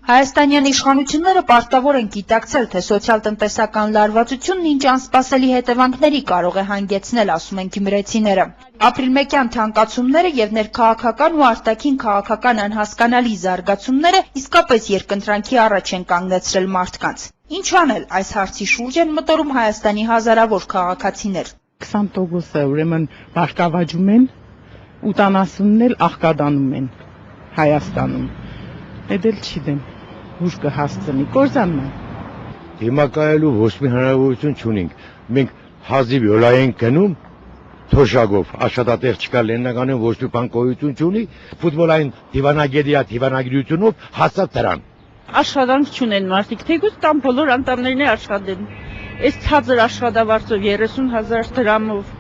Հայաստանյան իշխանությունները պարտավոր են գիտակցել, թե սոցիալ-տնտեսական լարվածությունն ինչ անսպասելի հետևանքների կարող է հանգեցնել, ասում են գյումրեցիները։ Ապրիլմեկյան թանկացումները եւ ներքաղաքական ու արտաքին քաղաքական անհասկանալի զարգացումները իսկապես երկընտրանքի առաջ են կանգնեցրել մարդկանց։ Ինչ անել, այս հարցի շուրջ են մտորում Հայաստանի հազարավոր քաղաքացիներ։ 20%-ը ուրեմն բարգավաճում են, 80-ն էլ աղքատանում են Հայաստանում։ Էդել չգիտեմ, ուշ կհասցնի, կորզանման։ Հիմա կայելու ոչ մի հնարավորություն չունենք։ Մենք հազիվ յոլա ենք գնում, թոշակով, աշխատատեղ չկա լեննականին ոչ մի բան գոյություն չունի, ֆուտբոլային դիվանագիտությունով հասած դրան։ Աշխատանք չունեն մարդիկ, թեկուզ կամ բոլոր անտառներն աշխատեն։ Այս ցածր աշխատավարձով 30,000 դրամով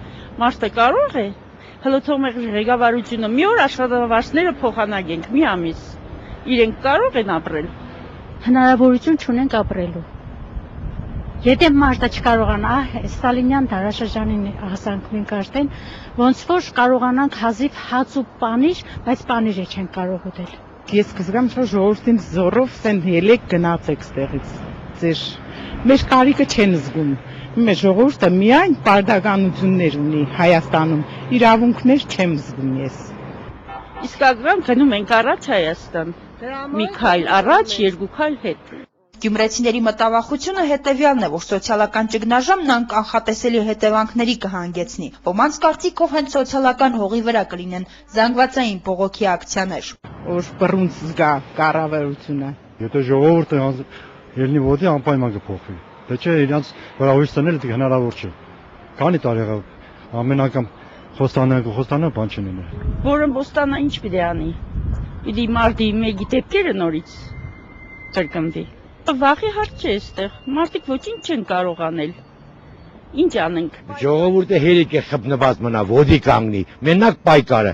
մարդը կարող է, հələ թող մեր ղեկավարությունը մի օր աշխատավարձները փոխանակենք, մի ամիս։ Իրենք կարող են ապրել։ Հնարավորություն չունենք ապրելու։ Եթե մարդը չկարողանա, Ստալինյան դարաշրջանին հասանք մենք արդեն, ոնց որ կարողանանք հազիվ հաց ու պանիր, բայց պանիրը չենք կարող ուտել։ Ես կզգամ, որ ժողովրդին զորով սեն ելեք գնացեք ստեղից։ Ձեր մեր կարիքը չեն զգում։ Մեր ժողովուրդը միայն պարտականություններ ունի Հայաստանում, իրավունքներ չեմ զգում ես։ Իսկական գնում ենք առաջ Հայաստան։ Մի քայլ առաջ, երկու քայլ հետ։ Գյումրեցիների մտավախությունը հետևյալն է, որ սոցիալական ճգնաժամն անկանխատեսելի հետևանքների կհանգեցնի։ Ոմանց կարծիքով հենց սոցիալական հողի վրա կլինեն զանգվածային բողոքի ակցիաներ։ Որ բռունց զգա կառավարությունը։ Եթե ժողովուրդը ելնի ոտի անպայման կփոխվի։ Դե չէ, իրանց վրա հույս տնել դա հնարավոր չէ։ Քանի տարի եղավ ամեն անգամ խոստանը բան չնենի։ Որը ոստանա ինչ պիտի անի։ Պիտի մարդի մեկի դեպքերը նորից կրկնվի։ Վախի հարց չէ այստեղ, մարդիկ ոչինչ չեն կարող անել, ինչ անենք։ Ժողովուրդը հերիք է խփնված մնա, ոտի կանգնի, մենակ պայքարը,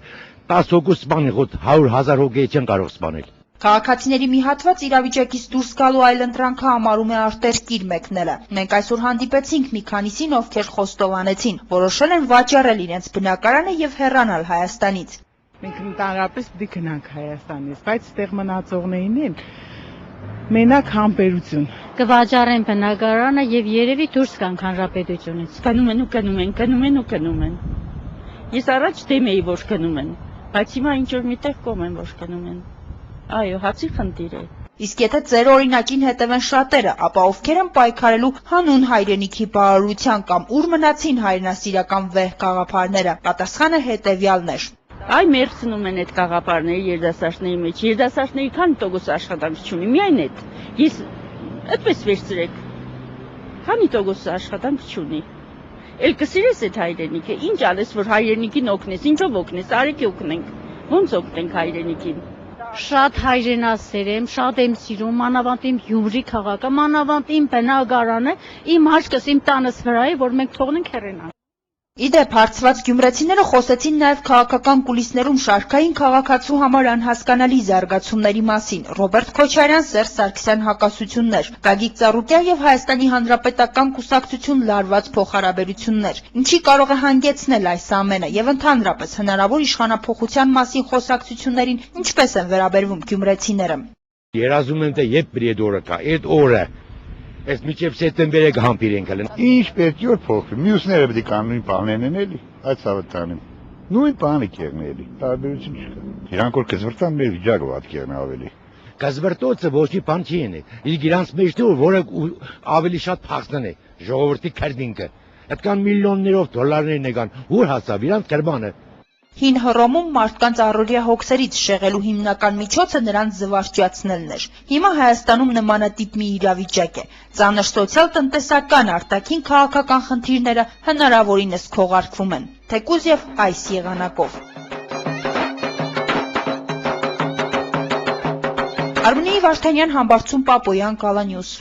10 հոգու սպանի խոտ 100,000 հոգի չեն կարող սպանել։ Քաղաքացիների մի հատված իրավիճակից դուրս գալու այլընտրանքը համարում է արտերկիր մեկնելը։ Մենք այսօր հանդիպեցինք մի քանիսին, ովքեր խոստովանեցին, որոշել են վաճառել իրենց բնակարանը եւ հեռանալ Հայաստանից։ Մենք ընդհանրապես պիտի գնանք Հայաստանից, բայց ստեղ մնացողներին մենակ համբերություն։ Կվաճառեն բնակարանը եւ երևի դուրս գանք հանրապետությունից։ Գնում են։ Ես առաջ դեմ էի, որ գնում են, բայց հիմա ինչ որ միտեղ կողմ են, որ գնում են։ Այո, հացի խնդիր է։ Իսկ եթե ձեր օրինակին հետևեն շատերը, ապա ովքեր են պայքարելու հանուն հայրենիքի բարօրության կամ ուր մնացին հայրենասիրական վեհ գաղափարները, պատասխանը հետևյալն էր։ Այ մերցնում են այդ գաղափարների երիտասարդների մեջ։ Երիտասարդների քանի տոկոս աշխատանք չունի, միայն այդ։ Ես այդպես վերցրեք։ Քանի տոկոս աշխատանք չունի։ Էլ կսիրես այդ հայրենիքը, ինչ անես, որ հայրենիքին օգնես, ինչով օգնես, արեք օգնենք։ Ոնց օգնենք հայրենիքին։ Շատ հայրենասեր եմ, շատ եմ սիրում, մանավանդ իմ Գյումրի քաղաքը, մանավանդ իմ բնակարանը, իմ աչքս իմ տանս վրա է, որ մենք թողնենք հեռանանք։ Իդեպ հարցված գյումրեցիները խոսեցին նաև քաղաքական կուլիսներում շարքային քաղաքացու համար անհասկանալի զարգացումների մասին։ Ռոբերտ Քոչարյան, Սերժ Սարգսյան հակասություններ, Գագիկ Ծառուկյան եւ Հայաստանի Հանրապետական կուսակցություն լարված փոխհարաբերություններ։ Ինչի կարող է հանգեցնել այս ամենը եւ ընդհանրապես հնարավոր իշխանափոխության մասին խոսակցություններին ինչպես են վերաբերվում գյումրեցիները։ Երազում եմ թե երբ պիտի այդ օրը կա, այդ օրը Ես միջև սեպտեմբերը կհամբիրենք հələ։ Ինչ պետք է փոխվի։ Մյուսները պետք է կան նույն բաններն են էլի, այդ ցավտանին։ Նույն բանը կերն էլի, տարբերություն չկա։ Իրանք որ կզվրտան մեր վիճակը վատ կերն ավելի։ Կզվրտոցը ոչ մի բան չի ունի։ Իրանց մեջ դու որը ավելի շատ փախստն է, ժողովրդի քրդինքը։ Այդքան միլիոններով դոլարներ եկան, ուր հասավ իրանց կրբանը։ Հին Հռոմում մարդկանց առօրյա հոգսերից շեղելու հիմնական միջոցը նրանց զվարճացնելն էր։ Հիմա Հայաստանում նմանատիպ մի իրավիճակ է։ Ծանր սոցիալ-տնտեսական արտաքին քաղաքական խնդիրները հնարավորինս քողարկվում են, թեկուզ եւ այս եղանակով։ Արմինե Վարդանյան, Համբարձում Պապոյան, Կալանյուս։